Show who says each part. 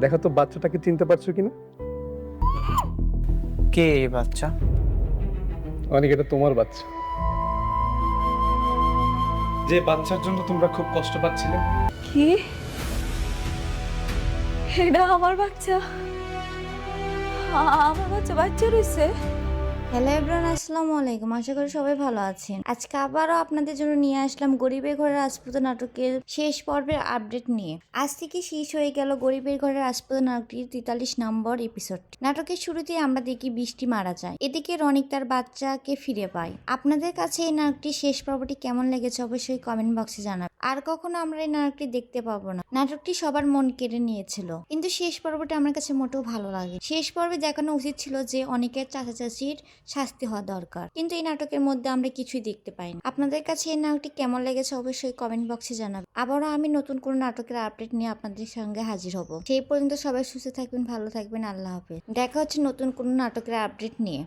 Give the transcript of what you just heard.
Speaker 1: দেখো তো বাচ্চাটাকে চিনতে পারছো কিনা।
Speaker 2: কে এই বাচ্চা?
Speaker 1: অনেক, এটা তোমার বাচ্চা, যে বাচ্চার জন্য তোমরা খুব কষ্ট পাচ্ছিলে।
Speaker 3: কি? এটা আমার বাচ্চা? আমার বাচ্চা বাচ্চা রয়েছে?
Speaker 4: হ্যালো এভরিওয়ান, আসসালামু আলাইকুম। আশা করি সবাই ভালো আছেন। আজকে আবারও আপনাদের জন্য নিয়ে আসলাম গরিবের ঘরের রাজপুত নাটকের শেষ পর্বের আপডেট নিয়ে। আজ থেকে শেষ হয়ে গেল গরিবের ঘরের রাজপুত নাটকটির 43 নম্বর এপিসোড। নাটকের শুরুতেই আমরা দেখি বৃষ্টি মারা যায়, এদিকে রনিক তার বাচ্চাকে ফিরে পায়। আপনাদের কাছে এই নাটকটির শেষ পর্বটি কেমন লেগেছে অবশ্যই কমেন্ট বক্সে জানাবেন। আর কখনো আমরা এই নাটকটি দেখতে পাবো না। নাটকটি সবার মন কেড়ে নিয়েছিল, কিন্তু শেষ পর্বটি আমার কাছে মোটেও ভালো লাগে। শেষ পর্বে দেখানো উচিত ছিল যে অনেকের চাচা চাচির শাস্তি হওয়া দরকার, কিন্তু এই নাটকের মধ্যে আমরা কিছুই দেখতে পাই না। আপনাদের কাছে এই নাটকটি কেমন লেগেছে অবশ্যই কমেন্ট বক্সে জানাবেন। আবারও আমি নতুন কোন নাটকের আপডেট নিয়ে আপনাদের সঙ্গে হাজির হব। সেই পর্যন্ত সবাই সুস্থ থাকবেন, ভালো থাকবেন। আল্লাহ হাফেজ। দেখা হচ্ছে নতুন কোন নাটকের আপডেট নিয়ে।